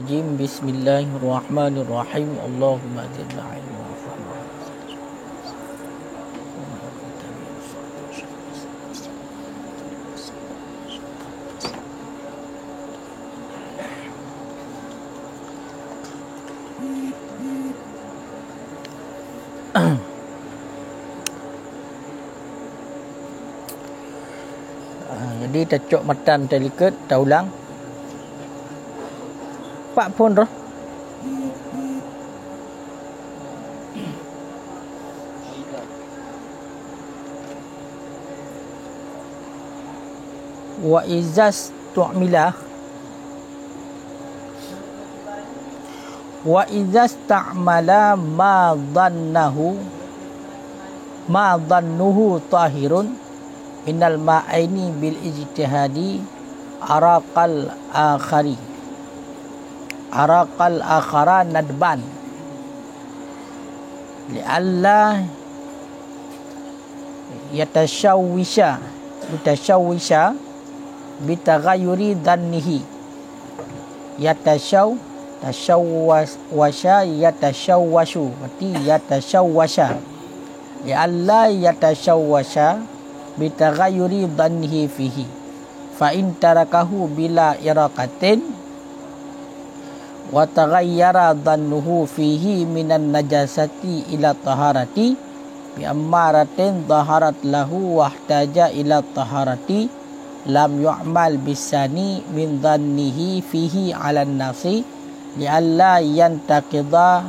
Rajim. Bismillahirrahmanirrahim. Allahumma zidna ilma wa fahma. Jadi tacuk matan teliket dah ulang. Pak pun roh. Wa izas tu'mila wa izas ta'mala ma dhannuhu tahirun minal ma'aini bil ijtihadi araqal akhara nadban li'alla yatashawwisha bitaghayyuri dhannihi yatashawwasha li'alla yatashawwasha bitaghayyuri dhannihi fihi fa in tarakahu bila iraqatin wa taghayyara dhannuhu fihi minan najasati ila taharati bi ammaratin taharat lahu wahtaja ila taharati lam yu'mal bisani min dhannihi fihi ala nasi li'alla yantaqidha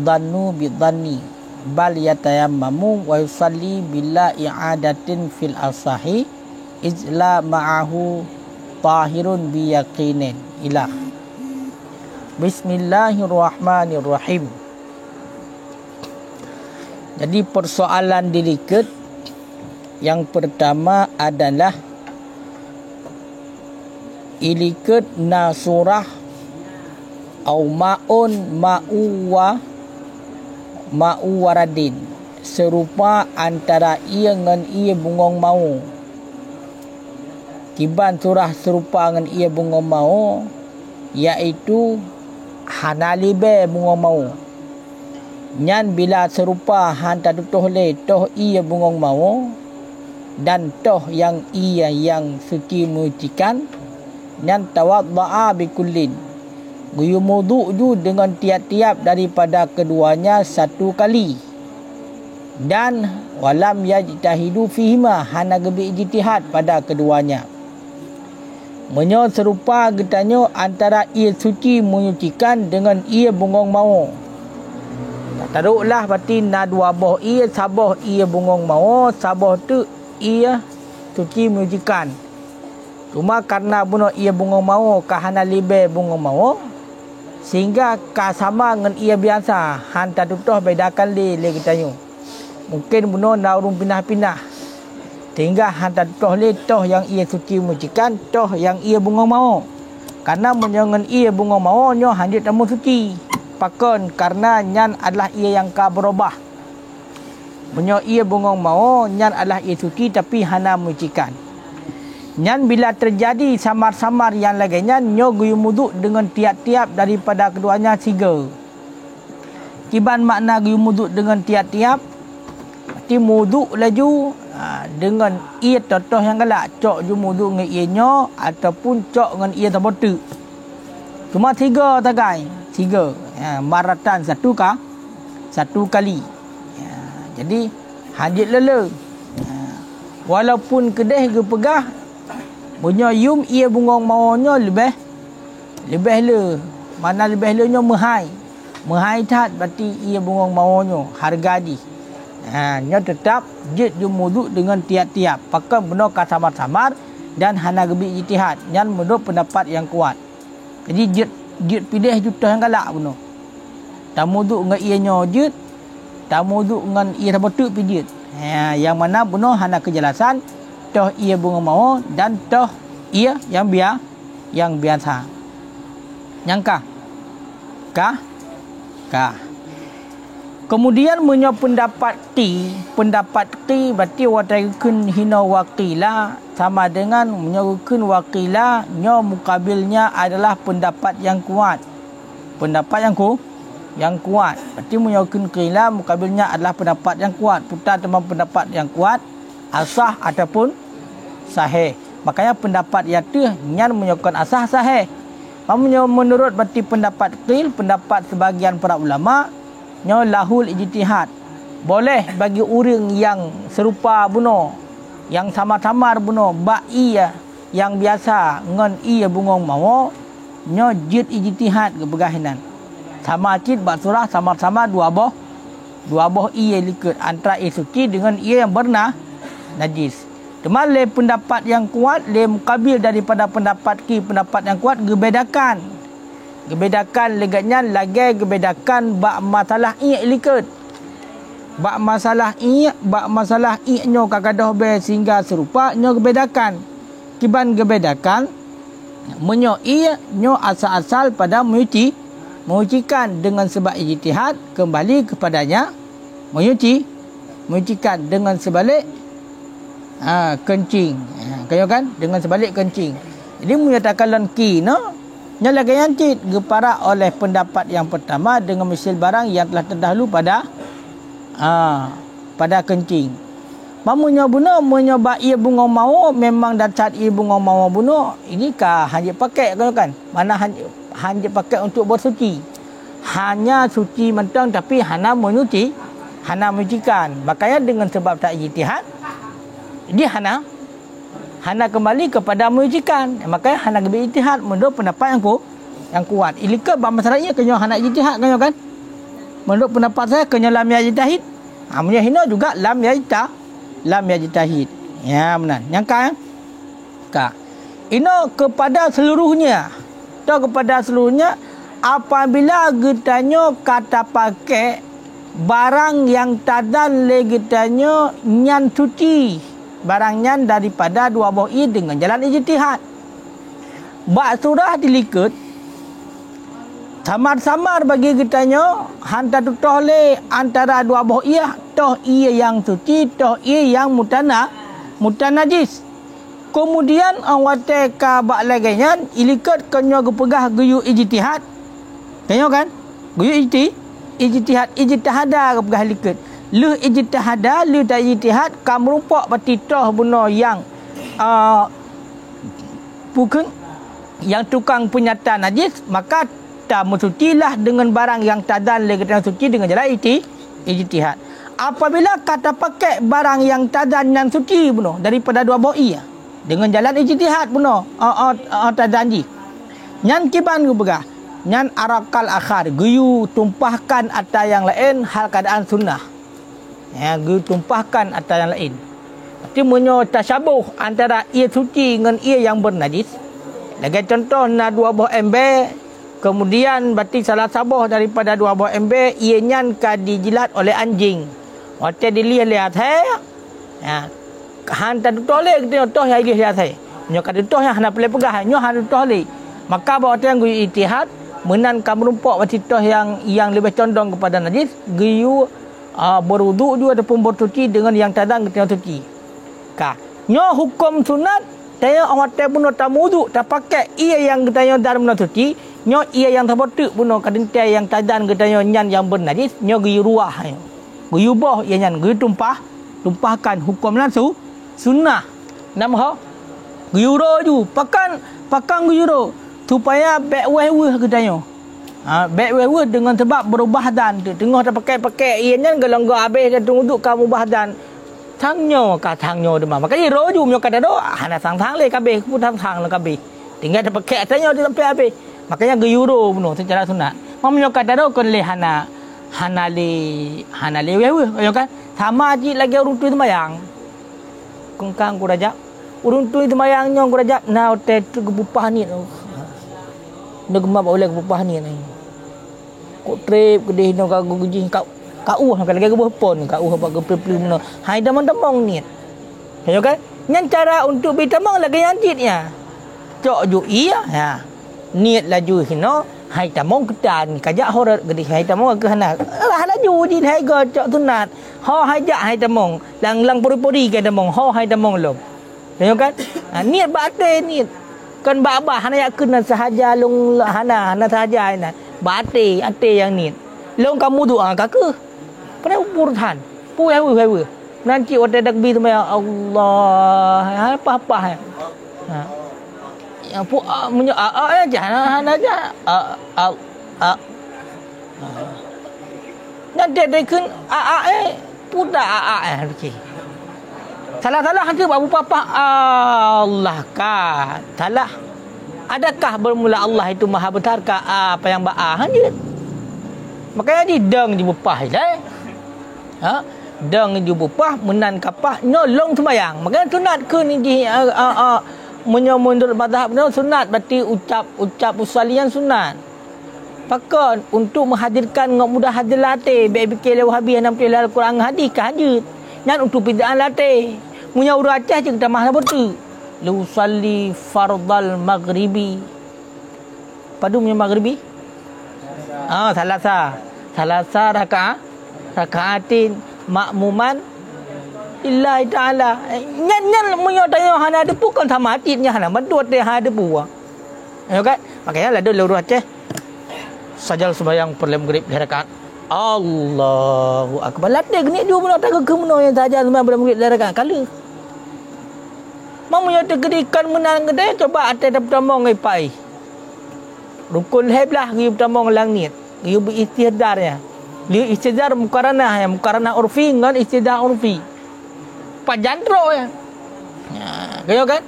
dhannu bi dhanni bal yatayammamu wa yusalli bila i'adatin fil asahi izla ma'ahu tahirun bi yaqinin ilah. Bismillahirrahmanirrahim. Jadi persoalan diliket yang pertama adalah iliket nasurah au ma'u waradin serupa antara ia dengan ia bungong mau. Kiban surah serupa dengan ia bungong mau iaitu hanalibe bungong mau. Nyan bila serupa hanta tutuh le toh ia bungong mau dan toh yang ia yang suci mucikan nyan tawadda'a bikullin guyumudu ju dengan tiap-tiap daripada keduanya satu kali dan walam yajtahidu fihima hana gebi ijtihad pada keduanya. Menyo serupa getanyo antara ia suci menyucikan dengan ia bungong mau. Tak taruklah berarti na dua boh ia saboh ia bungong mau, saboh tu ia suci menyucikan. Cuma karena bunuh ia bungong mau kahana libe bungong mau sehingga ka sama dengan ia biasa hanta tutoh bedakan le getanyo. Mungkin bunuh na urung pindah-pindah. Sehingga hantar toh le toh yang ia suci mucikan toh yang ia bungong mau. Karena menyangan ia bungong mau nyo hanjit tamu suci. Pakon karena nyan adalah ia yang ka berubah. Menyo ia bungong mau nyan adalah ia suci tapi hana mucikan. Nyan bila terjadi samar-samar yang lainnya nyo guyu muduk dengan tiap-tiap daripada keduanya tiga. Kiban makna guyu muduk dengan tiap-tiap berarti muduk laju dengan ia totoh yang galak cok ju mudu dengan ianya ataupun cok dengan ia terbotu. Cuma tiga tagai, tiga maratan satu kali. Jadi hanjit lele. Walaupun kedeh ke pegah punya yum ia bungong maunya lebih le. Mana lebih le nya mehai. Mehai tat berarti ia bungong maunya harga di. Nya tetap jid jumudu dengan tiap-tiap pakai benar ka samar-samar dan hana gebi ijtihad nyan menurut pendapat yang kuat. Jadi jid pilih jutah yang galak benar. Tamudu dengan ianya jid, tamudu dengan ia betul pijit. Yang mana benar hana kejelasan toh ia bunga mau dan toh ia yang biasa. Yang kah? Kemudian menyo pendapat ti berarti wataikun hina wakila sama dengan menyuruhkan wakila nyo mukabilnya adalah pendapat yang kuat. Pendapat yang kuat. Berarti menyuruhkan qila mukabilnya adalah pendapat yang kuat. Putar teman pendapat yang kuat, asah ataupun sahih. Makanya pendapat yang tu nyan menyuruhkan asah sahih. Menurut berarti pendapat qil, pendapat sebagian para ulama, nyo lahul ijtihad. Boleh bagi orang yang serupa buno, yang sama-sama buno, ba'i yang biasa ngan iya bungong mau, nyo jid ijtihad ke begahinan. Sama cid bak surah sama-sama dua boh iya likut antara suci dengan ia yang najis. Cuma le pendapat yang kuat, le mukabil daripada pendapat yang kuat Gebedakan legatnya lagi gebedakan bak masalah likut. Bak masalah nyo kagadah be sehingga serupa nyo gebedakan. Kiban gebedakan menyo nyo asal-asal pada menyucikan dengan sebab ijtihad kembali kepadanya menyucikan dengan sebalik kencing. Kaya kan dengan sebalik kencing. Jadi menyatakan lanki nya lagi yang cit gepara oleh pendapat yang pertama dengan misil barang yang telah terdahulu pada kencing. Mamunya buno menyoba ia bunga mau memang dacat ia bunga mau buno ini kah hanya pakai kan? Mana hanya pakai untuk bersuci. Hanya suci mentang tapi hana menyucikan. Makanya dengan sebab tak ijtihad dia hana kembali kepada menyucikan. Makanya hana ijtihad menurut pendapat yang kuat. Ilika bab masalahnya kenyo hana ijtihad kan? Menurut pendapat saya kenyo lam yajtahid. Amnya hina juga lam yajtahid. Ya benar. Yang ka. Ino kepada seluruhnya. Apabila getanyo kata pakai barang yang tadan le getanyo nyan suci. Barangnya daripada dua boh dengan jalan ijtihad. Bak surah dilikut samar-samar bagi kitanya hantar tutoh le antara dua boh toh ia yang suci, toh ia yang mutanajis. Kemudian awate ka bak laganya ilikut kenyo gepegah guyu ijtihad. Kenyo kan? Guyu ijtihada gepegah likut. Lu ijtihada, lu tak ijtihad, kamu rupak batitoh buno yang bukan yang tukang penyata najis, maka tak mensucilah dengan barang yang tadan lagi suci dengan jalan ijtihad. Apabila kata pakai barang yang tadan yang suci buno daripada dua boi dengan jalan ijtihad buno tadanji. Nyan kiban gubegah, nyan arakal akhar, guyu tumpahkan atas yang lain hal keadaan sunnah. Ya, tumpahkan atas yang lain. Berarti menyo tasyabuh antara ia suci dengan ia yang bernajis. Lagi contoh na dua buah ember, kemudian berarti salah sabuh daripada dua buah ember ia nyan ka dijilat oleh anjing. Waktu dilihat ya. Hantar tolek dia toh ya lihat saya. Nyo ka toh yang hana boleh pegah, nyo hana tolek. Maka bawa yang guyu ijtihad menan ka merumpak berarti toh yang lebih condong kepada najis, guyu berwuduk juga ataupun bersuci dengan yang tadang ketika suci. Nyo hukum sunat tanya awak teh buno tamu wuduk tak pakai ia yang ketanya dalam suci, nyo ia yang terbotuk buno kadintai yang tadang ketanya nyan yang bernajis, nyo guyu ruah. Guyu boh ia nyan guyu tumpahkan hukum langsung sunnah. Nama guyu ro ju pakan guyu ro supaya baik weh ketanya. Baik dengan sebab berubah dan tengah tak pakai ianya gelonggo habis dan tunggu kamu bahdan thangnyo demam makanya roju myo kata do hana sang le kabeh putang sang le kabeh tinggal tak pakai thangnyo sampai habis makanya geyuro buno secara sunat myo kata do kon le hana le yo kan sama ji lagi urung tu sembayang kengkang ku rajak urung tu sembayang nyo ku rajak na te tu bupah ni negma boleh bupah ni kok trip gede no ka guji kau lagi ke pon kau apa ke plum no hai damang ni ya kan nyan cara untuk bitamang lagi yanjitnya cok ju iya ya niat laju hino hai tamong kedan kajak horor gede hai tamong ke hana laju di harga cak sunat ha hajak hai temong lang puri-puri ke temong ha hai temong lom tengok kan niat batin niat kan ba hana yakun sahaja long hana sahaja na batin ate yang niat long kamu doa kakak pada umur than pu hai nanti otak dakbi tu Allah apa ha yang pu munyo aja hana aja nanti dia kun puda okey salah hantu babu papa Allah ka salah adakah bermula Allah itu maha besar ka apa yang hanya makanya di dang di bupah dang di bupah menan kapah nolong sembayang makanya sunat kun di mundur mazhab sunat berarti ucap usalian sunat pakon untuk menghadirkan ngok mudah hadir latih BBK Wahabi 60 Al-Quran hadis ke hajat dan untuk bid'ah latih punya urut Aceh je kita mahal betul lu salli fardal maghribi padu punya maghribi salasa rakaatin makmuman illahi ta'ala nyan punya tanya hana ada bukan sama atitnya hana madut dia ada buah kan makanya lah dulu urut Aceh sajal sembahyang perlem maghrib di rakaat Allahu akbar latih geni dia pun tak ke meno yang sajal sembahyang perlem maghrib di rakaat kala mamu ya tegedikan menang gede coba ate dapat tomong ngai pai rukun heblah gi tomong langit gi istihdar ya li istihdar mukarana urfi ngan istihdar urfi pajantro ya kayo kan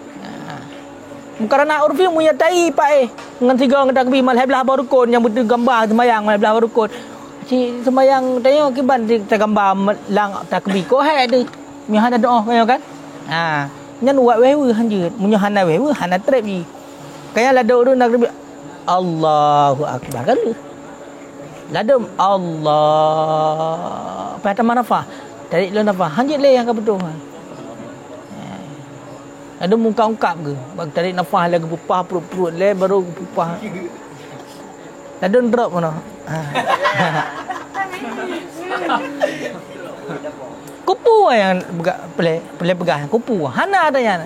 mukarana urfi munya tai pai ngan tiga ngan takbir mal heblah barukun yang betul gambar sembayang mal heblah barukun si sembayang tanya kiban kita gambar lang takbir ko hai ada mi hana doa kayo kan nyan wat wewe hanjut munya hana wewe hana trep ji kaya la do nak Allahu akbar kan ladum Allah pada manafah dari lo nafah hanjut le yang betul ada muka ungkap ke bag tarik nafas lagi pupah perut le baru pupah ladun drop mana kupu yang pegang kupu hana ada yang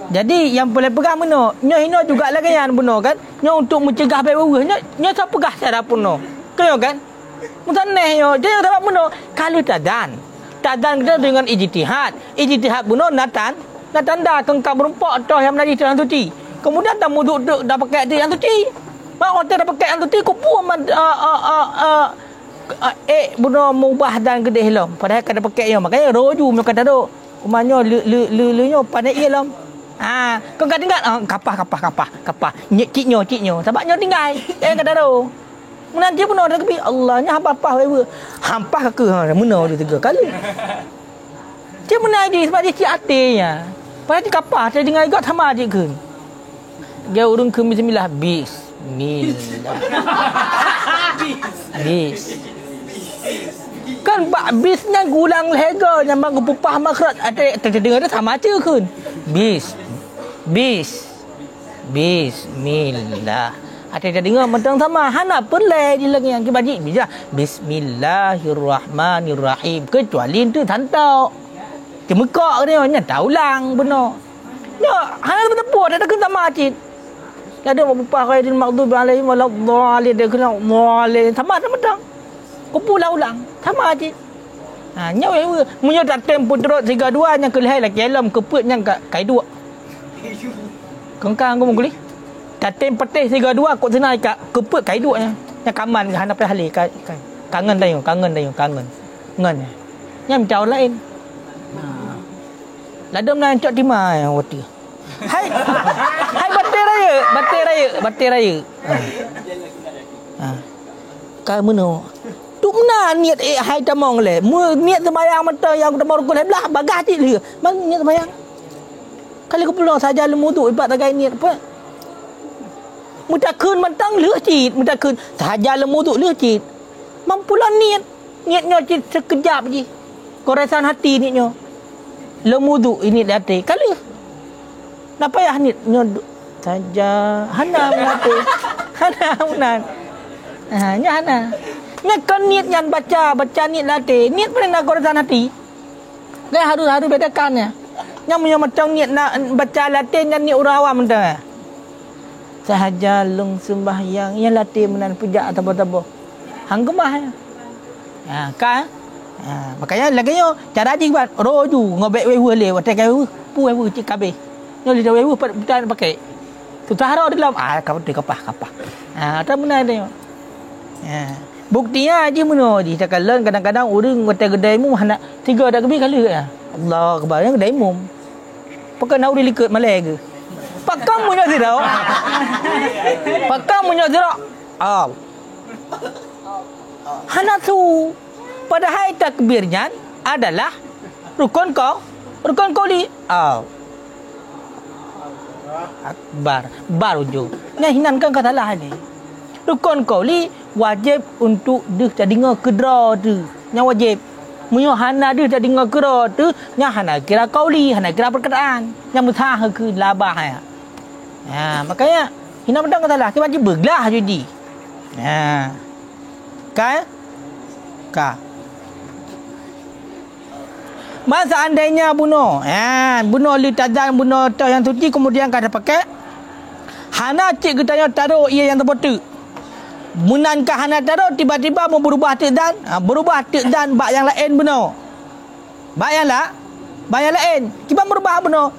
jadi yang boleh pegang beno nya hino juga lagi yang beno kan nya untuk mencegah bae nya tak pegah cara puno kaya kan mutaneh yo dia dapat beno kalau tadan kita dengan ijtihad beno natan dah kengkang berempak toh yang menjadi yang suci kemudian tamu duduk dah pakai tu yang suci mak orang dah pakai yang suci kupu beno mubah dan gede lom padahal kada pakai yo makanya roju mak kata do umanyo le pandai ye lom kau kata tinggal kapah ciknyo sebabnya tinggal kata do nanti pun ada kebi Allahnya apa wewe hampah ke mena dia 3 kali dia menai dia sebab dia cik atenya pada dia kapah dia dengar juga sama dia ke dia urung ke bismillah kan bak bisnya gulang lega yang bang pupah makrat ada dengar dia sama je ke bismillah ada dengar mentang sama hana perle di lagi yang kibaji bija bismillahirrahmanirrahim kecuali tu tantau cemekak dia nya taulang benar nya hana bertepuk ada ke sama cit ada bapa khairil maghdubi alaihim waladdallin dia kena moleh sama mentang kupulang ulang sama cit nya wewe munyo tak tempo terus 32 nya kelihai lagi alam keput nya kai dua kengkang aku menguli tatem petih 32 kok senai kat keput kai duknya yang kaman hana pai hali kangen dayo ngan nya macam lain ladam nan cok timai wati hai batir raya ka meno tu mana niat hai tamong le niat sembahyang mata yang tamong rukun belah bagah ti dia mang niat sembahyang kali ku pulang saja lemuduk ibat tagai niat apa mudah kun mentang leh cit mudah kun saja lemuduk leh cit mampulah niatnya cit sekejap je koresan hati niatnya lemuduk ini hati kali nak payah niatnya saja hana hati hana unan Nya hana. Nya kan niat nyan baca niat latih. Niat pernah koran hati. Kan harus bedakannya. Nya punya macam niat nak baca latih nyan niat urawam dah. Sahaja lung sembahyang yang latih menan pujak atau hang gemah ya. Kan? Makanya lagi cara aji buat roju ngobek wewe le watai kai pu wewe cik kabe. Nyo li wewe bukan pakai. Tu tahara dalam kau tu kapah. Tak benar dia. Buktinya aji meno di takalan kadang-kadang urang watai kedai mu hendak 3 dak kebi kali ya. Allah akbar yang kedai mu. Pakai nau dilikut malai ke. Pakam mu nya zirau. Pakam mu nya zirau. Hana tu padahal takbirnya adalah rukun qawli. Akbar baru jo. Nya hinankan kata lah ni. Rukun qawli wajib untuk dia jadi ngkedra tu. Nya wajib. Munyo hana dia jadi ngkedra tu, nya hana kira qawli, hana kira perkataan. Nya mutah ke labah ya. Makanya hinan pedang kata lah, wajib bergelah jadi. Ka. Masa andainya bunuh li tazan bunuh tah yang suci kemudian kada pakai hana cik ketanya taruh ia yang terpotu munan ka hana taruh tiba-tiba mau berubah tazan bak yang lain bunuh bak yang lain tiba berubah bunuh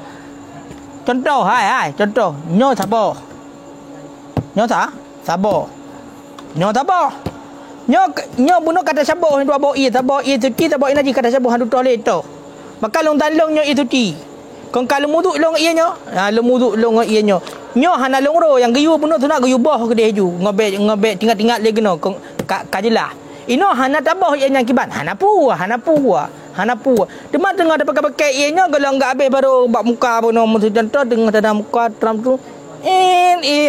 contoh contoh nyo sabar nyo bunuh kata sabar hendak bawa ia suci sabar ini kata sabar hendak toilet tu. Maka long dalong nyo itu ti. Kong kalau muduk long ia nyo. Nyo hana long ro yang gayu bunuh tu nak gayu boh ke dia ju. Ngobek tingkat-tingkat lagi no. Kong kajelah. Ino hana tabah ia yang kiban. Hana pu. Demam tengah ada pakai ia nyo kalau enggak habis baru bak muka bunuh mesti contoh dengan tanda muka Trump tu.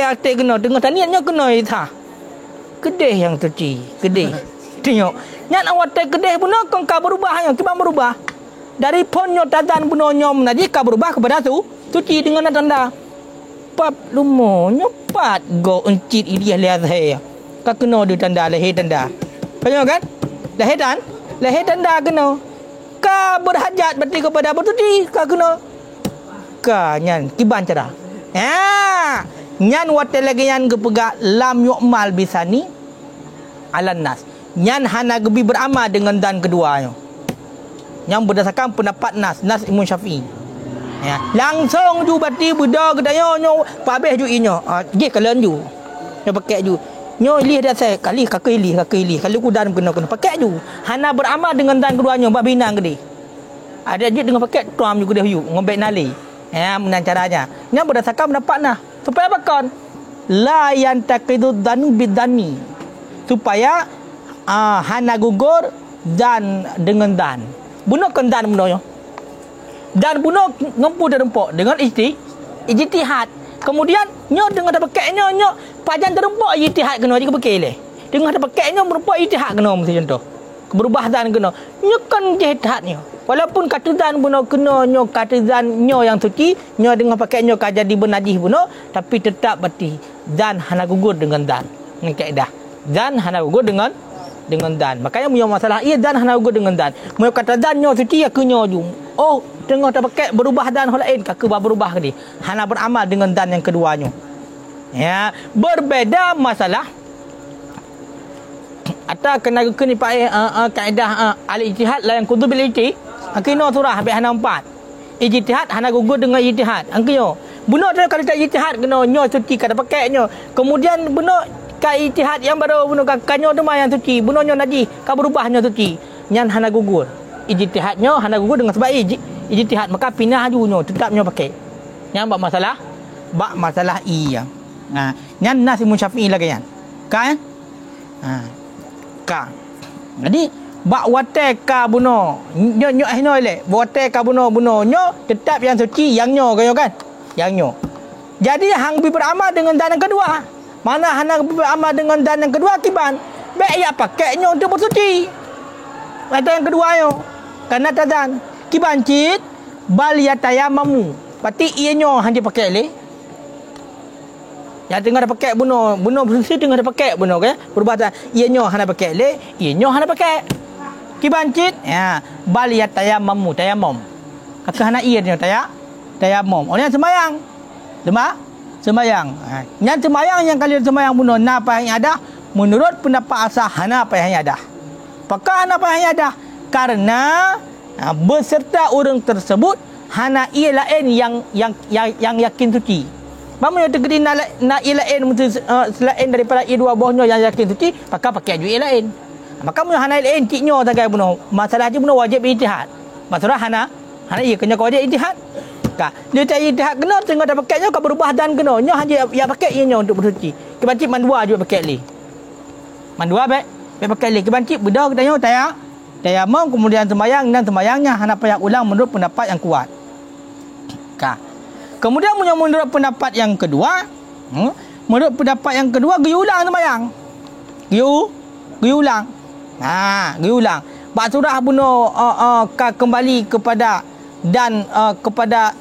Ate kena dengan taniannya kena itha. Kedih yang suci, kedih. Tengok. Nyak nak watai kedih bunuh kong ka berubah yang kiban berubah. Dari ponyo tazan bunuh nyom naji ka berubah kepada tu suci dengan tanda. Pap lumo nyopat go encit idiah lihat saya. Ka kena di tanda lahir tanda. Tengok kan? Lahir tanda kena. Ka berhajat berarti kepada bersuci ka kena. Ka nyan kiban cara. Nyan watai lagi nyan gepegak lam yu'mal bisani alan nas. Nyan hana gebi beramal dengan dan keduanya. Yang berdasarkan pendapat nas Imam Syafi'i. Langsung ju berarti beda kedaya nyo pabeh ju inyo. Ge kalen ju. Nyo pakai ju. Nyo lih dah saya kali kakak lih. Kalau ku dan kena pakai ju. Hana beramal dengan dan keduanya bab binang gede. Ada je dengan pakai tuam ju gede yu ngobek nali. Menan caranya. Nyo berdasarkan pendapat nah. Supaya apa kon? La yantaqidu danu bidani. Supaya hana gugur dan dengan dan. Bunuh kan dan bunuhnya. Dan bunuh ngempu terempok dengan ijtihad. Kemudian nyo dengan ada pakai nyo pajan terempok ijtihad kena juga pakai le. Dengan ada pakai nyo merupa ijtihad kena mesti contoh. Berubah dan kena. Nyo kan ijtihad nyo. Walaupun kata dan bunuh kena nyo kata dan nyo yang suci, nyo dengan pakai nyo ka jadi bernajis bunuh, tapi tetap berarti dan hana gugur dengan dan. Ini kaedah. Dan hana gugur dengan dan. Makanya punya masalah ia dan hana gugur dengan dan. Mu kata dan nyo suci ya kenyo ju. Tengah tak pakai berubah dan hal lain kakak berubah ke dia. Hana beramal dengan dan yang keduanya. Ya, berbeza masalah atau kena pakai kaedah al-ijtihad la yang kudu bil ijtihad. Angkino surah habis hana 4. Ijtihad hana gugur dengan ijtihad. Angkino. Bunuh dia kalau tak ijtihad kena nyo suci kada pakai nyo. Kemudian bunuh ka ijtihad yang baru bunuh kanyo tu yang suci. Bunuh nyo najis, ka berubah nyo suci. Nyan hana gugur. Ijtihad nyo hana gugur dengan sebab ijtihad maka pindah ju nyo tetap nyo pakai. Yang bab masalah iya. Nyan nas Imam Syafi'i lagi yan. Kan? Ka. Jadi bak watai ka bunuh nyo le watai ka bunuh nyo tetap yang suci yang nyo kan yang nyo. Jadi hang bi beramal dengan dan yang kedua. Mana hana beramal dengan dan yang kedua kiban baik ya pakai nyo untuk bersuci. Ada yang kedua yo karena tazan kiban cit bal yatayamamu berarti ia nyo hanya pakai le Yang tengah dah pakai bunuh bersuci tengah dah pakai bunuh ke. Perubatan ianya hana pakai le, ianya hana pakai. Kibancit ya bal ya tayamum. Kakak hana ia dia tayamum. Orang sembayang. Sembayang. Yang sembayang yang kali sembayang bunuh napa yang ada menurut pendapat asal hana apa yang ada. Apakah hana apa yang ada? Karena beserta orang tersebut hana ia lain yang yakin suci. Mamu yang terkedi nak ia lain selain daripada ia dua buahnya yang yakin suci, pakai juga ia lain. Maka mu hana lain ciknya tagai bunuh. Masalah je bunuh wajib ijtihad. Masalah hana ia kena wajib ijtihad. Ka dia tak ijtihad kena tengah dah pakainya kau berubah dan kena. Nya hanya ya pakai ianya untuk bersuci. Kebancik mandua juga pakai li. Mandua baik pakai li. Kebancik bedah katanya tayamum kemudian sembahyang dan sembahyangnya hana payah ulang menurut pendapat yang kuat. Ka. Kemudian menurut pendapat yang kedua, menurut pendapat yang kedua gi ulang sembahyang. Gi ulang. Gi ulang. Bak surah bunuh kembali kepada dan kepada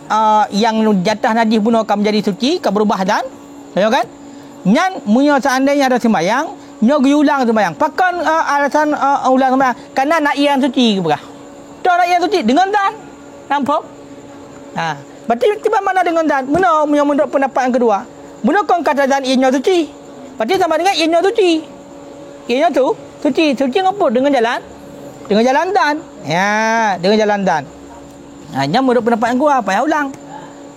yang jatah najis bunuh akan menjadi suci, akan berubah dan kan? Nyan munyo seandainya ada sembahyang, nyo gi ulang sembahyang. Pakan alasan ulang sembahyang kerana nak yang suci ke berah. Tu nak yang suci dengan dan. Nampak? Berarti tiba mana dengan dan? Menurut pendapat yang kedua. Bunuh kau kata dan ianya suci. Berarti sama dengan ianya suci. Ianya tu suci ngapa? Dengan jalan dan. Ya, dengan jalan dan. Hanya menurut pendapat yang kuat payah ulang.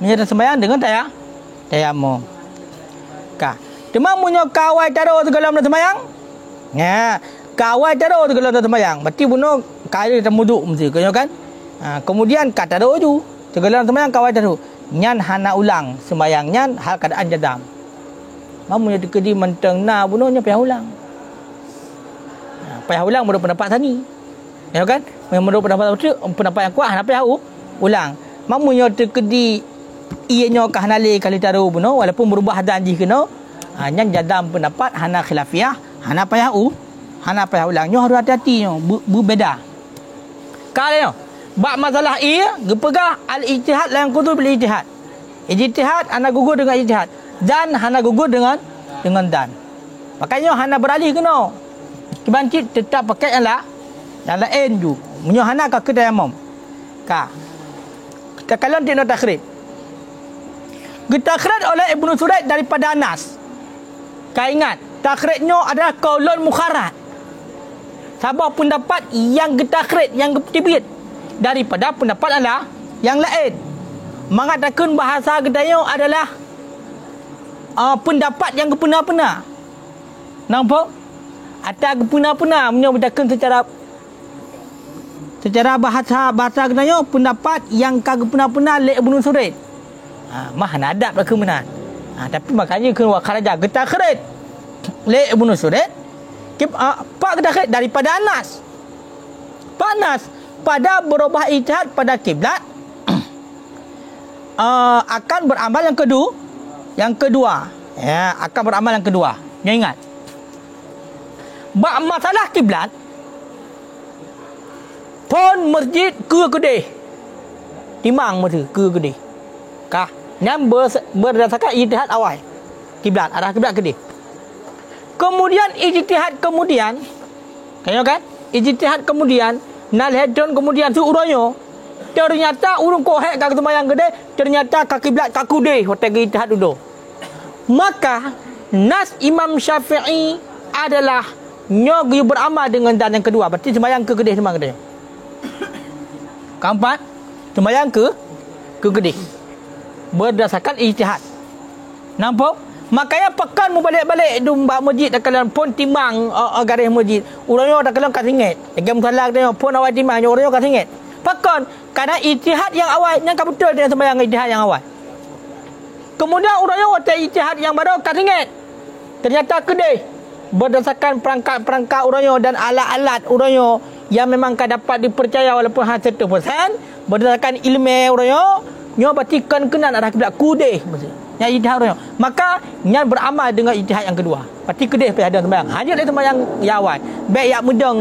Menyerah sembahyang dengan tayamum. Ka. Cuma punya kawai taruh segala benda sembahyang. Ya, kawai taruh segala benda sembahyang. Berarti bunuh kaya temuduk mesti kan? Kemudian kata taruh tu segala sembahyang kawai taruh. Nyan hana ulang sembahyang nyan hal keadaan jadam. Mamunya dikedi menteng na bunuhnya payah ulang. Payah ulang menurut pendapat tani. Ya kan? Menurut pendapat yang kuat hana payah ulang. Mamunya terkedi ianya kahnale kali taruh bunuh walaupun berubah janji kena. Hanya jadam pendapat hana khilafiyah, hana payah ulang. Nyo harus hati-hati nyo, berbeza. Kalau bab masalah gepegah al-ijtihad la yanqudu bil ijtihad. Ijtihad hana gugur dengan ijtihad dan hana gugur dengan dan. Makanya hana beralih kena. Kibancit tetap pakai yang lain ju. Munyo hana ka kedayamum. Ka. Kita kalau tidak takhrid. Ditakhrij oleh Ibnu Suraid daripada Anas. Kau ingat, takhrijnya adalah qaulun mukharrar. Sabar pendapat yang ditakhrij, yang ditibit daripada pendapat yang lain. Mengatakan bahasa gedaya adalah pendapat yang kepena-pena. Nampak? Atau kepena-pena menyebutkan secara bahasa gedaya pendapat yang kepena-pena oleh Ibnu Suraid. Mah nadab lah kemenang. Tapi makanya keluar kharaja getakhrij le Ibnu Suraid pak getakhrij daripada Anas. Pak Anas pada berubah ijtihad pada kiblat akan beramal yang kedua. Ya, akan beramal yang kedua. Yang ingat. Bab masalah kiblat pun masjid ke gede. Timang mesti ke gede. Kah? Yang berdasarkan ijtihad awal kiblat arah kiblat ke dia. Kemudian ijtihad kemudian ijtihad kemudian nalhadun kemudian suuranyo ternyata urung kohek ka sembahyang gede ternyata ka kiblat ka kude hotel ijtihad dulu. Maka nas Imam Syafi'i adalah nyogi beramal dengan dan yang kedua. Berarti sembahyang ke gede sembahyang gede. Keempat, sembahyang ke gede. Berdasarkan ijtihad. Nampak? Makanya pekan mu balik-balik du mbak masjid dak kalian pun timbang garis masjid. Urangnya dak kalian ka singit. Jam salat dia pun awal timbang urangnya ka singit. Pekan kerana ijtihad yang awal yang ka betul dengan sembahyang ijtihad yang awal. Kemudian urangnya hotel ijtihad yang baru ka singit. Ternyata kedai berdasarkan perangkat urangnya dan alat-alat urangnya yang memang dapat dipercaya walaupun hanya 1% berdasarkan ilmu urangnya nyo batikan kenan arah kiblat kudeh yang ijtihad orang. Maka nyan beramal dengan ijtihad yang kedua. Pati kedeh pi ada sembahyang. Hanya le sembahyang yang awal. Baik yak mudeng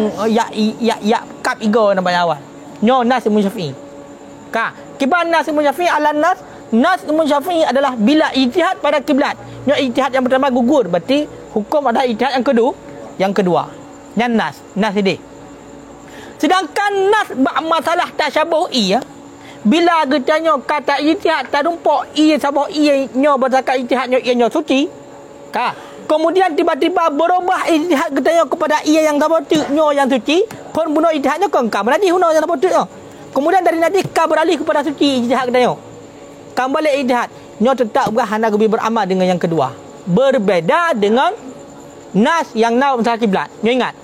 yak kap igo sembahyang awal. Nyo nas Imam Syafi'i. Ka kiban nas Imam Syafi'i ala nas Nas Imam Syafi'i adalah bila ijtihad pada kiblat. Ijtihad yang pertama gugur, berarti hukum adalah ijtihad yang kedua. Yang kedua, yang nas ini. Sedangkan nas masalah tasyabuhi ya. Bila getanya kata ijtihad tak rumpak ia sabah ia nyo berdasarkan ijtihadnya ia nyo suci. Kemudian tiba-tiba berubah ijtihad getanya kepada ia yang sabah nyo yang suci, pun bunuh ijtihadnya kan beralih guna yang sabah. Kemudian dari nanti beralih kepada suci ijtihad getanya. Balik ijtihad nyo tetap hana lebih beramal dengan yang kedua. Berbeda dengan nas yang naik masalah kiblat. Nyo ingat,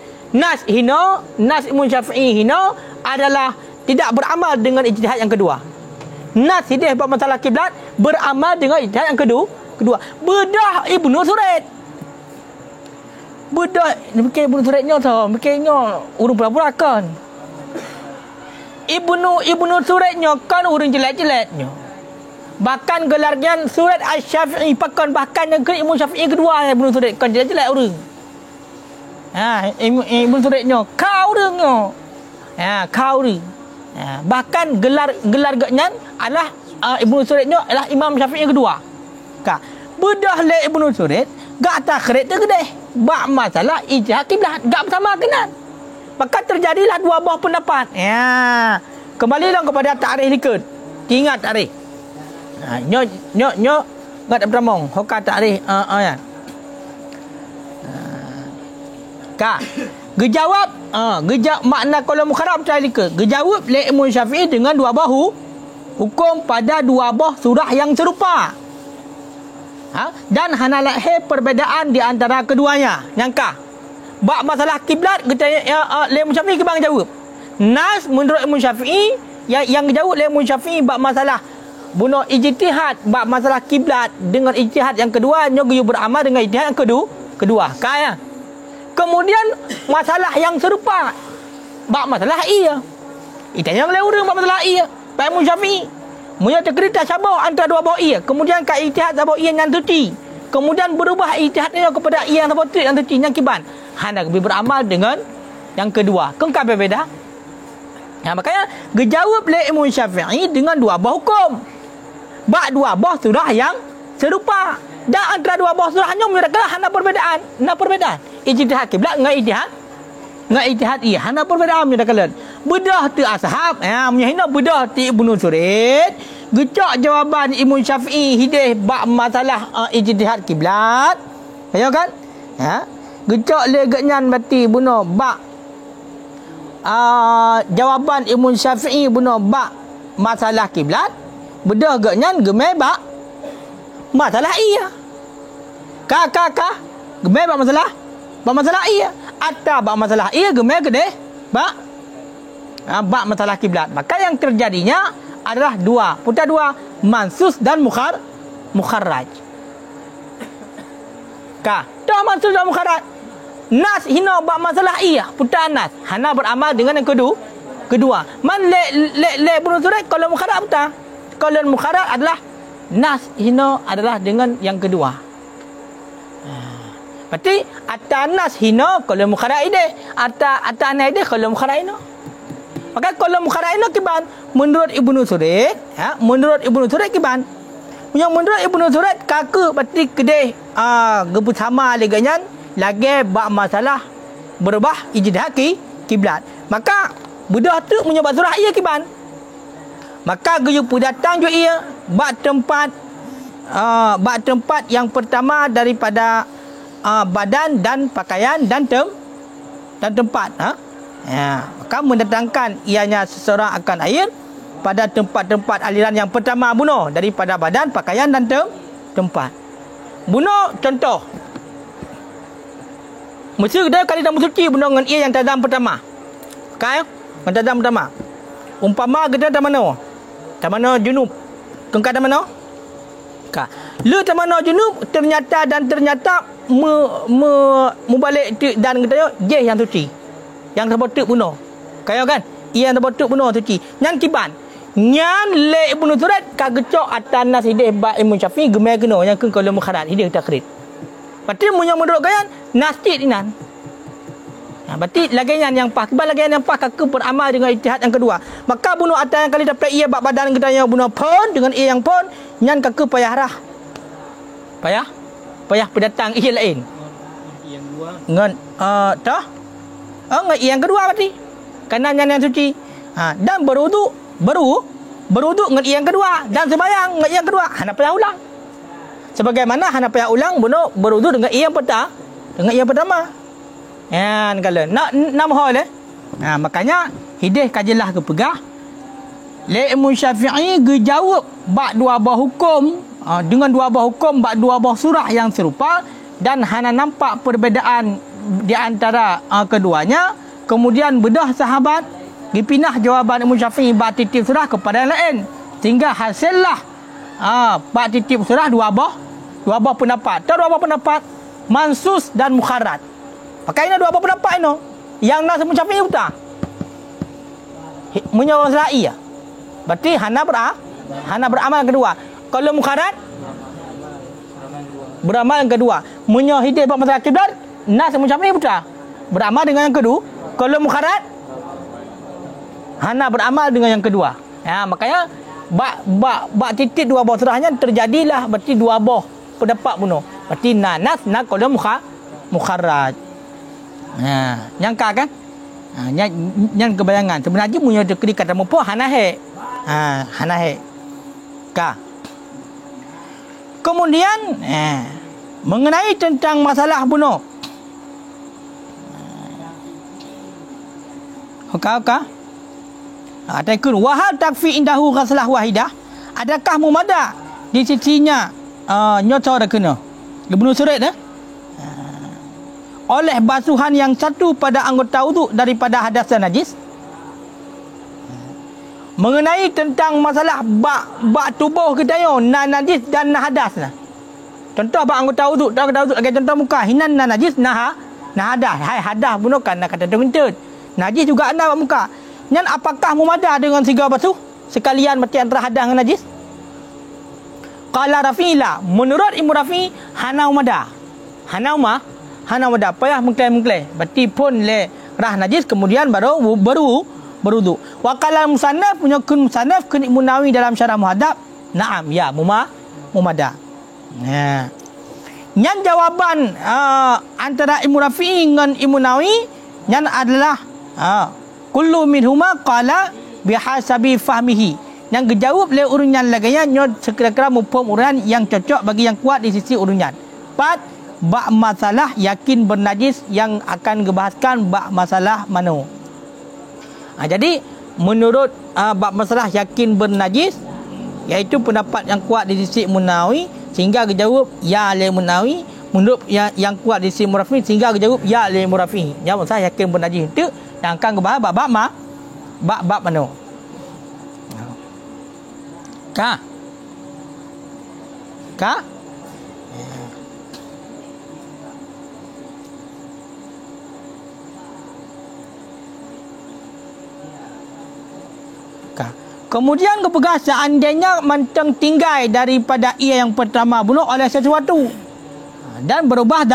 nas Imam Syafi'i hina adalah tidak beramal dengan ijtihad yang kedua. Nas hidayah bab masalah kiblat beramal dengan ijtihad yang kedua. Bedah Ibnu Suraid. Bedah mikir Ibnu Suraidnya tau, mikirnya urang pura-pura kan. Ibnu Suraidnya kan urang jelek-jeleknya. Bahkan gelarnya Suraid Asy-Syafi'i bahkan yang ke Imam Syafi'i kedua Ibnu Suraid kan jelek-jelek urang. Ibnu Suraidnya kau urangnya. Kau urang. Bahkan gelar gaknya adalah Ibnu Suraidnya adalah Imam Syafi'i kedua. Bedah le Ibnu Suraid gak takhrid tu gede. Bab masalah ijtihad kiblat gak bersama kenal. Maka terjadilah dua buah pendapat. Kembalilah kepada tarikh likut. Ingat tarikh. Nyo gak ada beramong. Hokah tarikh ya. Gejawab makna kalau mukharab tadi ke gejawab le Imam Syafi'i dengan dua bahu hukum pada dua buah surah yang serupa. Dan hana lahir perbezaan di antara keduanya. Nyangka bab masalah kiblat le Imam Syafi'i kebang jawab. Nas menurut Imam Syafi'i yang jawab le Imam Syafi'i bab masalah bunuh ijtihad bab masalah kiblat dengan ijtihad yang kedua nyo beramal dengan ijtihad yang kedua. Kaya. Kemudian masalah yang serupa bab masalah ia. Itanya boleh urang bab masalah ia. Pak Imam Syafi'i punya cerita sabah antara dua bab ia. Kemudian ka ijtihad sabah ia yang suci. Kemudian berubah ijtihadnya kepada ia yang sabah yang suci yang kiban. Hendak lebih beramal dengan yang kedua. Kan berbeda. Makanya gejawab le Imam Syafi'i dengan dua bab hukum. Bab dua bab surah yang serupa. Dan antara dua buah surahnya mereka hana perbedaan. Ijtihad kiblat dengan ijtihad ia hana perbedaan mereka kalian. Bedah tu ashab, menyahina bedah ti Ibnu Suraid. Gecak jawapan Imam Syafi'i hidayah bab masalah ijtihad kiblat. Ya kan? Gecak le genyan berarti bunuh bab jawapan Imam Syafi'i bunuh bab masalah kiblat. Bedah genyan gemai bab masalah iya. Gemai bab masalah iya. Atau bab masalah iya gemai gede bab masalah kiblat. Maka yang terjadinya adalah dua mansus dan mukharraj. Dah mansus dan mukharraj. Nas hina bab masalah iya, putar nas hana beramal dengan yang kedua. Man le Ibnu Suraid kalau mukharraj putar. Kalau mukharraj adalah nas hina adalah dengan yang kedua. Berarti atas nas hina kalau mukharraj ide, atas nas ide kalau mukharraj ino. Maka kalau mukharraj ino kiban menurut Ibnu Suraid, menurut Ibnu Suraid kiban. Yang menurut Ibnu Suraid kaka berarti kedai gebut sama leganyan lagi bab masalah berubah ijtihad kiblat. Maka budak tu menyebab surah ia kiban. Maka gejupu datang jo ia bab tempat yang pertama daripada badan dan pakaian dan tempat. Maka mendatangkan ianya seseorang akan air pada tempat-tempat aliran yang pertama bunuh daripada badan, pakaian dan tempat. Bunuh contoh. Mesti dia kali dalam suci bunuh dengan ia yang tadam pertama. Yang tadam pertama. Umpama kita tamano junub. Kengka tamano? Lu tamano junub ternyata mubalik dan kita je yang suci. Yang terbotuk bunuh. Kaya kan? Ia yang terbotuk bunuh suci. Nyan kiban. Nyan le Ibnu Suraid kagecok atas nas hidayah ba Imam Syafi'i gemai kena yang ke kalau mukharat hidayah takrid. Berarti menurut kayan nasjid inan. Berarti lagian yang pas kebal lagian yang pas ke beramal dengan ijtihad yang kedua. Maka bunuh atas yang kali dapat ia bab badan kita yang bunuh pun dengan ia yang pun nyan keke payah rah. Payah pendatang ia lain. Ngan tah. Ngan yang kedua berarti. Kerana nyan yang suci. Dan berwuduk ngan yang kedua dan sembahyang ngan yang kedua. Hana payah ulang. Sebagaimana hana payah ulang berwuduk dengan yang pertama, dengan yang pertama. Yan kala nak mohon makanya hidih kajilah ke pegah. Le Imam Syafi'i gejawab bak dua buah hukum dengan dua buah hukum bak dua buah surah yang serupa dan hana nampak perbezaan di antara keduanya. Kemudian bedah sahabat dipindah jawapan Imam Syafi'i bak titip surah kepada yang lain sehingga hasillah bak titip surah dua buah pendapat. Dua buah pendapat mansus dan mukharrat. Pakainya dua buah pendapat ini yang nas Imam Syafi'i betul. Menyawang selai ya. Berarti hana beramal yang kedua. Kalau mukharrat beramal yang kedua. Menyahidih bab masalah kiblat nas Imam Syafi'i betul. Beramal dengan yang kedua. Kalau mukharrat hana beramal dengan yang kedua. Makanya bak titik dua buah surahnya terjadilah berarti dua buah pendapat bunuh. Berarti nas kalau mukharrat. Nyangka kan? Yang kebayangan. Sebenarnya punya dekri kata mupo hanahe. Hanahe. Kemudian mengenai tentang masalah bunuh. Okey. Ataikun wahal takfi indahu ghaslah wahidah. Adakah mumadah di sisinya nyotor kena. Ibnu Surat oleh basuhan yang satu pada anggota wuduk daripada hadas dan najis. Mengenai tentang masalah bak tubuh kita yo najis dan hadas lah. Contoh bak anggota wuduk lagi contoh muka hinan najis hadas. Hai hadas bunukan nak kata terkentut. Najis juga anda bak muka. Nyan apakah mumadah dengan tiga basuh sekalian mati antara hadas dengan najis? Qala Rafi'ila, menurut Imam Rafi hana mumadah. Hana wadah payah mengklaim. Berarti pun le rah najis kemudian baru berwuduk. Wa qala musannaf punya kun musannaf kun Ibnu Nawawi dalam syarah Muhadzab. Naam ya mumadah. Nyan jawaban antara Imam Rafi'i dengan Ibnu Nawawi nyan adalah kullu minhuma qala bihasabi fahmihi. Yang dijawab oleh urunyan laganya nyot sekira-kira mufhum urunyan yang cocok bagi yang kuat di sisi urunyan. 4 bak masalah yakin bernajis yang akan dibahaskan bak masalah mano. Jadi menurut bak masalah yakin bernajis iaitu pendapat yang kuat di sisi Munawi sehingga dijawab ya oleh Munawi. Menurut yang kuat di sisi Murafi sehingga dijawab ya oleh Murafi. Ya masalah yakin bernajis itu yang akan dibahas bak mano. Ka kemudian kepegas seandainya menteng tinggai daripada ia yang pertama bunuh oleh sesuatu dan berubah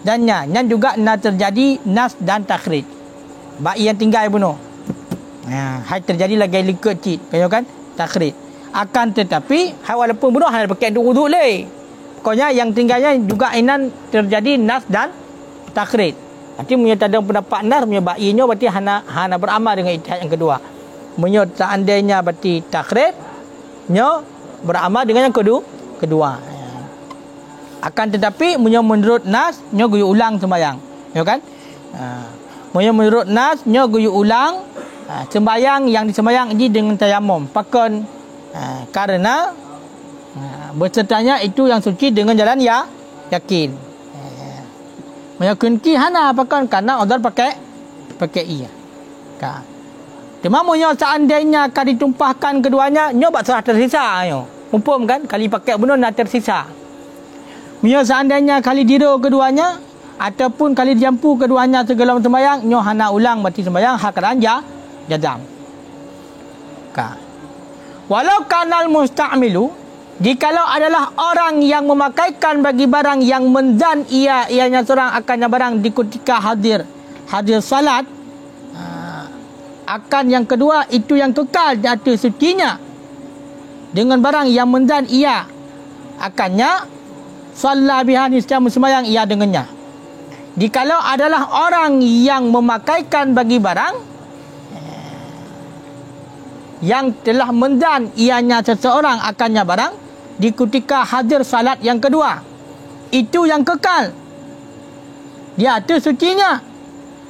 dannya juga nak terjadi nas dan takhrij. Bak yang tinggai bunuh. Hai terjadi lagi likut cit, kan takhrij. Akan tetapi walaupun bunuh hanya pakai wuduk le. Pokoknya yang tinggalnya juga inan terjadi nas dan takhrij. Nanti punya tanda pendapat nas punya bak inya berarti hana beramal dengan ijtihad yang kedua. Menyot seandainya berarti takhrij nyo beramal dengan yang kedua. Akan tetapi menurut nas nyo guyu ulang sembahyang, ya kan? Menurut nas nyo guyu ulang sembahyang yang disembahyang ini dengan tayamum. Pakon karena bersertanya itu yang suci dengan jalan yakin. Meyakinki hana pakon karena odar pakai iya. Cuma munyo seandainya akan ditumpahkan keduanya, nyo bak serah tersisa nyo. Hukum kan kali pakai bunuh nak tersisa. Munyo seandainya kali diro keduanya ataupun kali dijampu keduanya segala sembahyang, nyo hana ulang berarti sembahyang hak keadaan jazam. Walau kanal musta'milu, jikalau adalah orang yang memakaikan bagi barang yang menzan ianya seorang akannya barang di ketika hadir salat, akan yang kedua itu yang kekal di atas sucinya. dengan barang yang mendan ia akannya, shalla biha niscaya sembahyang ia dengannya. Jikalau adalah orang yang memakaikan bagi barang yang telah mendan ianya seseorang akannya barang di ketika hadir salat yang kedua, itu yang kekal dia ada sucinya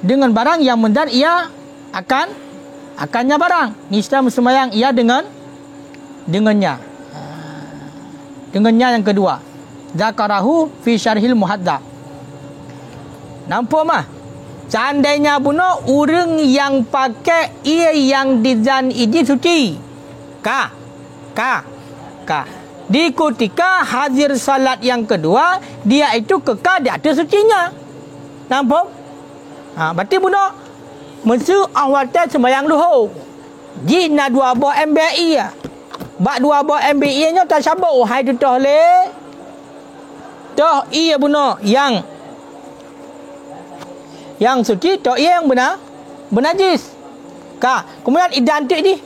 dengan barang yang mendan ia akannya barang, niscaya sembahyang ia dengannya yang kedua. Zakarahu fi syarhil muhaddab. Nampak mah? Seandainya bunuh orang yang pakai ia yang dizan ini suci. Ka. Di ketika hadir salat yang kedua, dia itu kekal di atas sucinya. Nampak? Berarti bunuh mesti awalnya sembahyang luhur. Jina 2 buah MBI ya. Bak 2 buah MBI nya tak sabar hai tu toh le. Toh ia bunuh yang suci, toh ia yang benajis. Kemudian identik ni.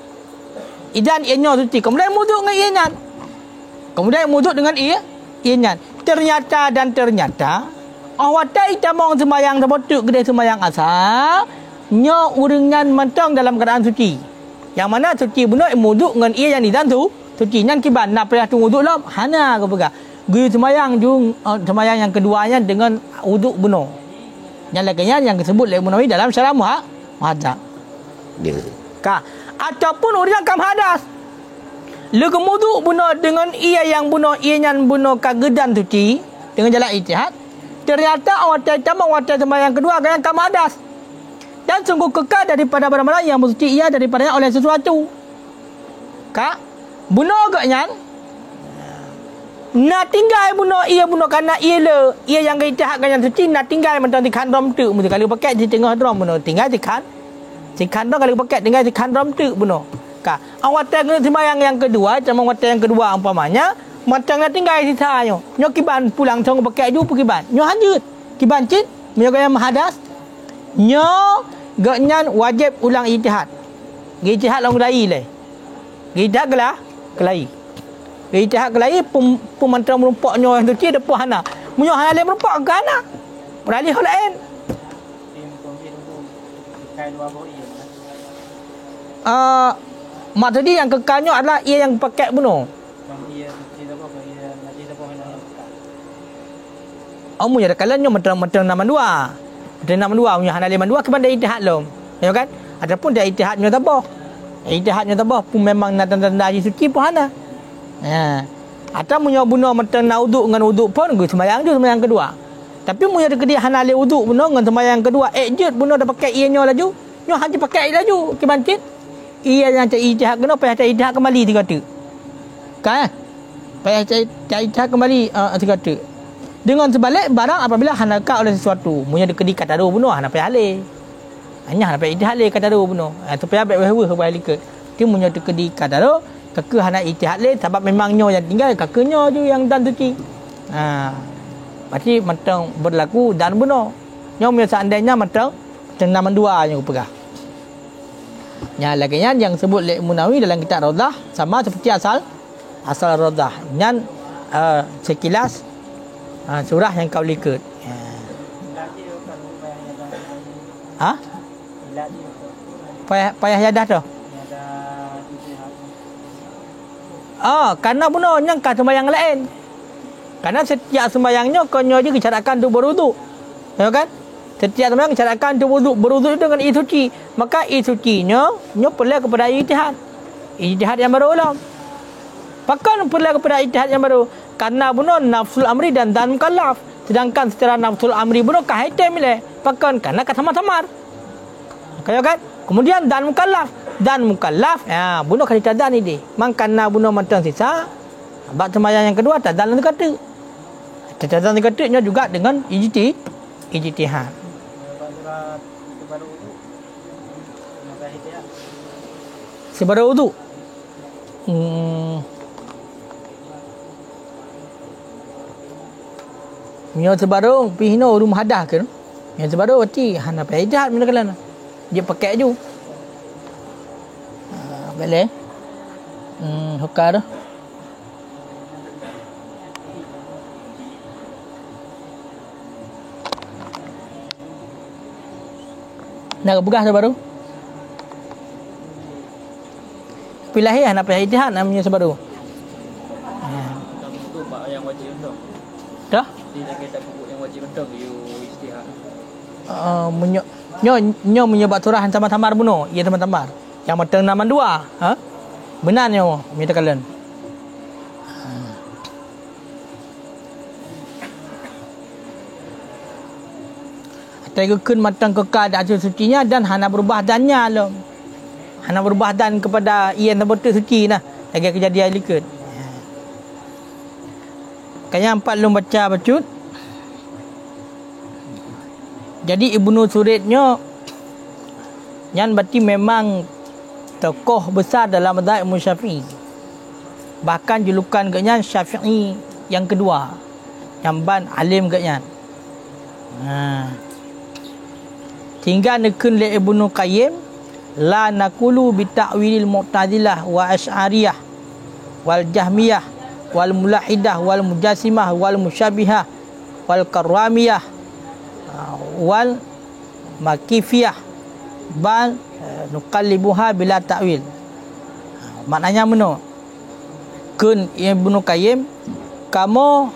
Idan ianya suci. Kemudian muduk dengan ianya. Kemudian muduk dengan ianya. Ternyata awak tak mau sembahyang terpotuk kedai sembahyang asal. Nya uringan mentang dalam keadaan suci. Yang mana suci benar muduk dengan ia yang didan tu. Suci nyan kiban nak payah tu muduk lah. Hana ke pegang. Gui sembahyang sembahyang yang keduanya dengan wuduk benar. Yang lainnya yang disebut oleh Munawi dalam syarah muhadzab. Ataupun orang kam hadas. Lega wuduk benar dengan ia yang benar ianya benar kagedan suci dengan jalan ijtihad. Ternyata awak sembahyang kedua yang kam hadas. Dan sungguh kekal daripada barang-barang yang bersuci ia daripadanya oleh sesuatu. Bunuh agaknya nak tinggal bunuh ia bunuh kerana ia yang ijtihad yang suci nak tinggal mentang di kandom tu mesti kalau pakai di tengah drom bunuh tinggal di kandom kalau pakai tinggal di kandom tu bunuh. Awak tengok sembahyang yang kedua macam awak yang kedua umpamanya macam nak tinggal di sana nyo kiban pulang tong pakai ju kiban nyo hanjut kiban cit nyo yang mahadas nyo gaknya wajib ulang ijtihad. Ijtihad long kelai le. Ijtihad kelai. Ijtihad kelai pemantra merumpak nyo yang suci depa hana. Munyo hana le merumpak ke hana. Beralih hal lain. Maksud dia yang kekalnya adalah ia yang pakai bunuh. Mu ya kalanya mentang nama dua. Mentang nama dua punya hana lima dua kepada ijtihad lom. Ya kan? Ataupun dia ijtihadnya tabah. Ijtihadnya tabah pun memang nak tanda suci pun hana. Atau punya bunuh mentang wuduk dengan wuduk pun sembahyang je sembahyang kedua. Tapi punya dia hana le wuduk bunuh dengan sembahyang kedua. Jut bunuh dah pakai ianya laju. Nyo hanya pakai laju kebancit. Ia yang cak ijtihad kena payah cak ijtihad kembali dia kata. Kan? Payah cak ijtihad kembali dia kata. Dengan sebalik barang apabila hanaka oleh sesuatu, munya dekedi kata do bunuh hana payah le. Hanya hana payah ijtihad le kata do bunuh. Supaya baik wewe balik ke. Dia munya dekedi kata do keke hana ijtihad le sebab memang nyo yang tinggal kakenya je yang dan suci. Berarti mentang berlaku dan bunuh. Nyo munya seandainya mentang nama dua yang pegang. Yang laginya yang sebut oleh Munawi dalam kitab Raudah sama seperti asal Raudah. Yang sekilas surah yang kau likut. Payah yadah tu. Karena bunuh nyangka sembahyang lain. Karena setiap sembahyangnya konyo je dicarakan tu berwuduk. Ya kan? Setiap sembahyang dicarakan tu berwuduk dengan suci. Maka sucinya nyo perlu kepada ijtihad. Ijtihad yang baru ulang. Bahkan perlu kepada ijtihad yang baru. Karena bunuh nafsul amri dan mukallaf. Sedangkan secara nafsul amri bunuh kahaitem le. Bahkan karena katamar-tamar. Kaya kan? Kemudian dan mukallaf. Bunuh kali tadan ni dia. Mangkana bunuh matang sisa. Bab sembahyang yang kedua tadan dia kata. Tadan dia katanya juga dengan ijtihad. Sebarang wuduk. Mio sebarang pihino rumah hadah ke? Yang sebarang berarti hana payah ijtihad benda kalana. Dia pakai je. Boleh. Hukar. Nak begah sebaru. Pilih nak pilih ijtihad namanya sebaru. Yang wajib untuk. Dah? Tidak kita buku yang wajib untuk you ijtihad. Nyo menyebab turahan sama tamar buno. Ya teman-teman. Yang matang nama dua. Ha? Benar nyo minta kalian. Tegakkan matang kekal di asal sucinya dan hana berubah dannya lo. Hana berubah dan kepada ia yang betul suci nah. Lagi kejadian likut. Kaya empat lu baca bacut. Jadi Ibnu Suridnya yang berarti memang tokoh besar dalam mazhab Imam Syafi'i. Bahkan julukan gaknya Syafi'i yang kedua. Yang ban alim gaknya. Tinggal nekun le Ibnu Qayyim la naqulu bi ta'wilil mu'tazilah wa asy'ariyah wal jahmiyah wal mulahidah wal mujassimah wal musyabihah wal karramiyah wal makifiyah bal nuqallibuha bila ta'wil. Maknanya meno kun Ibnu Qayyim kamu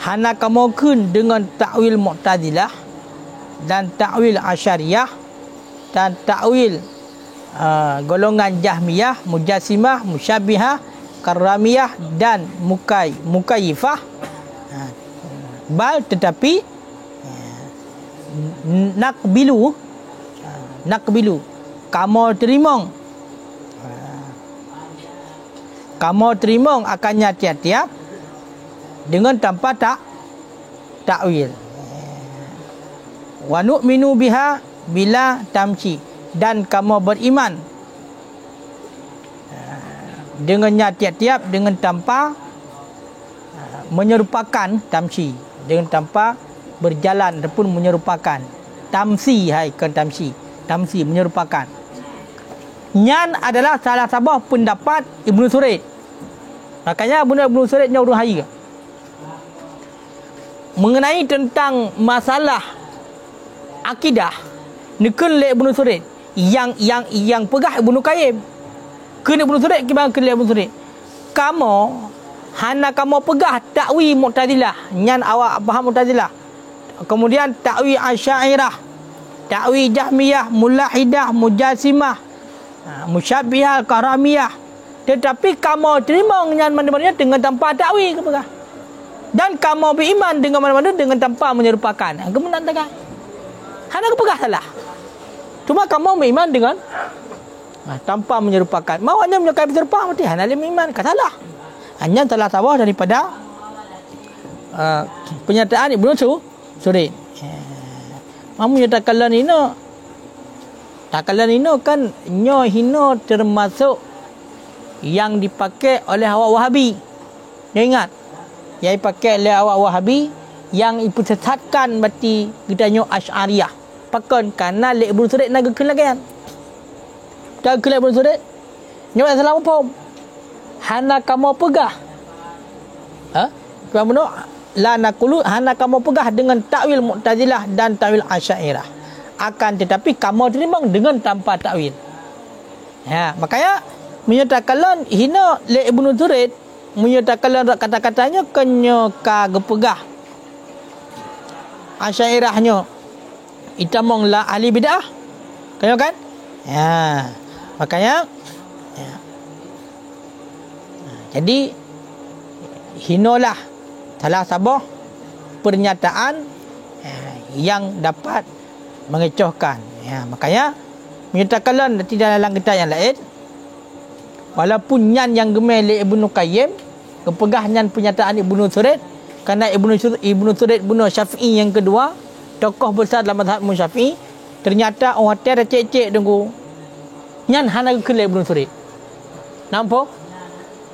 hana kamu kun dengan ta'wil mu'tazilah dan ta'wil asyariyah dan ta'wil golongan jahmiyah, mujassimah, musyabihah, karramiyah dan mukayyifah. Bal tetapi nakbilu kamu terima akannya tiap-tiap dengan tanpa takwil. Wa nu'minu biha bila tamci dan kamu beriman dengannya tiap-tiap dengan tanpa menyerupakan tamci, dengan tanpa berjalan ataupun menyerupakan tamsi tamsi menyerupakan. Nyan adalah salah satu pendapat Ibnu Surid. Makanya Ibnu Surid urang hari mengenai tentang masalah akidah nekun le Ibnu Surid yang pegah Ibnu Qayyim ke Ibnu Surid ke Ibnu Surid kamu hana kamu pegah ta'wil mu'tazilah nyan awak faham mu'tazilah kemudian ta'wil asy'ariyah ta'wil jahmiyah mulahidah mujassimah musyabihah karamiyah tetapi kamu terima nyan mana-mana dengan tanpa ta'wil ke pegah dan kamu beriman dengan mana-mana dengan tanpa menyerupakan. Kamu nak tekan. Hana kepegah salah. Cuma kamu beriman dengan tanpa menyerupakan. Mau hanya menyerupakan serupa mesti hana beriman. Kata salah. Hanya salah sawah daripada penyataan Ibnu Surid. Mamu nyatakan lan ino. Takalan ino kan nyo hino termasuk yang dipakai oleh awak Wahabi. Dia ingat yang dipakai oleh awak Wahabi yang dipersesatkan berarti kita nyo Asy'ariyah. Pakon karena le Ibnu Surid nak gekun lagi kan. Tak gekun Ibnu Surid. Nyo salah apa? Hana kamu pegah. Kamu no la naqulu hana kamu pegah dengan takwil Mu'tazilah dan takwil Asy'ariyah. Akan tetapi kamu terima dengan tanpa takwil. Makanya menyatakan hina le Ibnu Surid menyatakan kata-katanya kenyo ka gepegah Asy'ariyahnya itamong la ahli bidah kenyo kan makanya jadi hinolah salah sabah pernyataan yang dapat mengecohkan makanya menyatakan tidak dalam kitab yang lain walaupun nyan yang gemel Ibnu Qayyim kepegah nyan pernyataan Ibnu Surid kerana Ibnu Surid Ibnu Syafi'i yang kedua tokoh besar dalam mazhab Imam Syafi'i ternyata orang ter cek-cek tunggu nyan hana ke Ibnu Surid nampak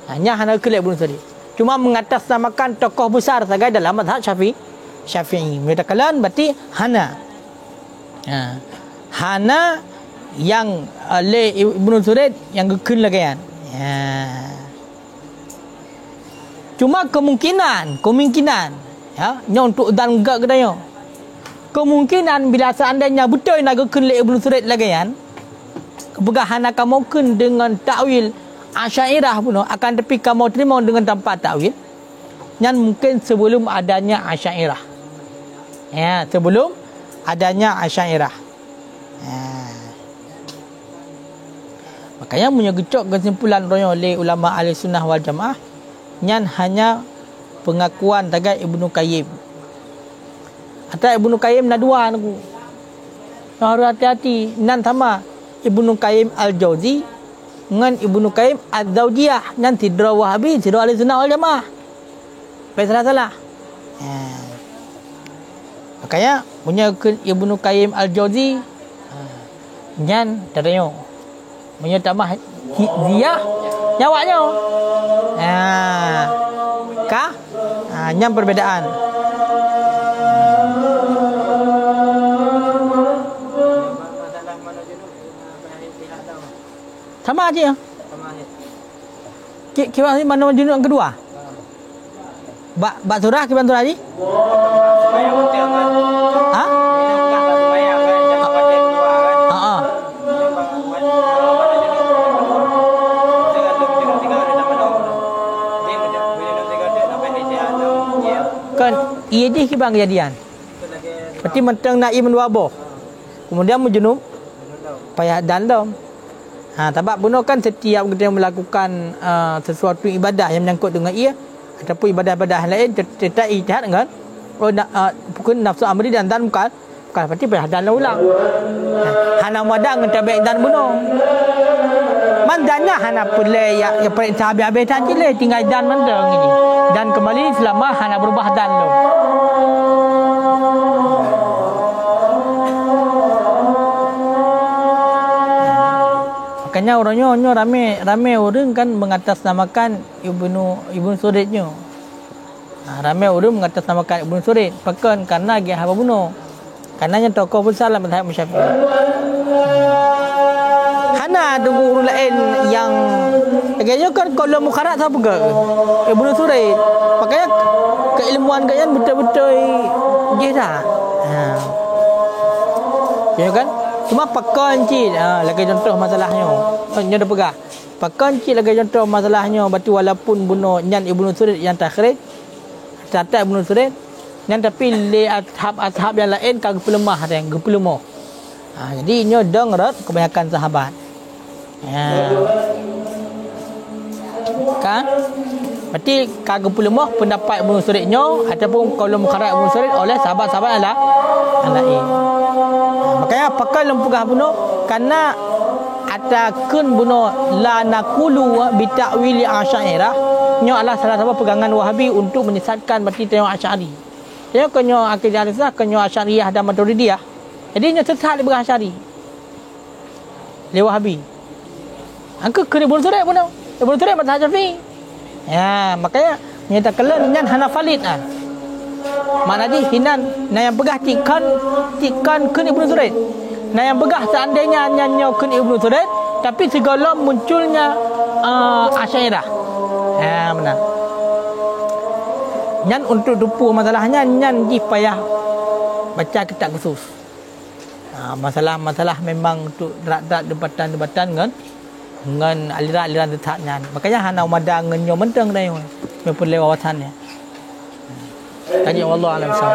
hanya hana ke Ibnu Surid cuma mengatasnamakan tokoh besar saja dalam mazhab Syafi'i menyatakan berarti hana yang le Ibnu Surid yang gekun lagi kan. Cuma kemungkinan ya nya untuk dan gak kedanya. kemungkinan bila seandainya betul nak kun le Ibnu Surid lagi kan, kebegahan akan mungkin dengan takwil Asy'ariyah pun akan tapi kamu terima dengan tanpa takwil. Yang mungkin sebelum adanya Asy'ariyah. Ya, sebelum adanya Asy'ariyah. Ya. Makanya punya gecok kesimpulan royo oleh ulama ahli sunnah wal jamaah nyan hanya pengakuan tagai Ibnu Qayyim. Atau Ibnu Qayyim na dua aku. Harus hati-hati nan sama Ibnu Qayyim Al-Jauzi dengan Ibnu Qayyim Az-Zawjiyah nan tidra Wahabi, tidra ahli sunnah wal jamaah. Baik salah-salah. Makanya punya Ibnu Qayyim Al-Jauzi nyan terayo punya tambah ziyah nyawaknya. Kah? Yang perbedaan. Sama aja ya? Kira mana junuk yang kedua? Bak surah kira surah ni? Ha? Kan ia je kibang kejadian. Berarti mentang nak iman wabah. Kemudian menjunub payah dalam. Sebab bunuh kan setiap kita melakukan sesuatu ibadah yang menyangkut dengan ia ataupun ibadah-ibadah lain tetap ijtihad kan. Bukan nafsu amri dan bukan berarti payah dalam ulang. Hana madang tabik dan bunuh. Mandanya hana pulai ya perintah habis-habis tadi le tinggal dan mandang ini. Dan kembali selama hana berubah dan lo. Makanya orangnya ramai orang kan mengatasnamakan Ibnu Suridnya. Ramai orang mengatasnamakan Ibnu Surid bahkan karena dia haba bunuh. Karenanya tokoh besar dalam mazhab Syafi'i. Hana tunggu urut lain yang kayaknya kan kalau mukharat apa ke Ibnu Surid. Makanya keilmuan kalian betul-betul dia dah. Ya kan? Cuma pakan cik lagi contoh masalahnya. Nya dah pegah. Pakan cik lagi contoh masalahnya berarti walaupun bunuh nyan Ibnu Surid yang takhrij catat Ibnu Surid nyan tapi le ashab yang lain kagak pelemah yang gepelemah. Jadi nyo dengerat kebanyakan sahabat. Kan? Berarti kagak pelemah pendapat Ibnu Suridnya ataupun kalau mukharat Ibnu Surid oleh sahabat-sahabat yang lain. Makanya pakai lempugah bunuh karena atakun bunuh la naqulu bi ta'wili Asy'ariyah nyo adalah salah satu pegangan Wahabi untuk menyesatkan berarti tengok Asy'ari. Dia kenyo akidah Ahlussunnah kenyo Asy'ariyah dan Maturidiyah. Jadi nyo sesat di belah Asy'ari. Le Wahabi. Angka ke Ibnu Surid bunuh. Ibnu Surid mazhab Syafi'i. Ya, makanya nyatakan nyan hana valid Mana di hinan na yang pegah tikan kun Ibnu Surid. Nah yang pegah seandainya nyanyo kun Ibnu Surid tapi segala munculnya Asy'ariyah. Ya benar. Nyan untuk dupu masalahnya nyan di payah baca kitab khusus. Masalah-masalah memang untuk rak-rak debatan-debatan dengan aliran-aliran tetapnya. Makanya hana umadang ngenyo menteng dah yo. Me perlu wawasannya. Kaji Allah alam sah.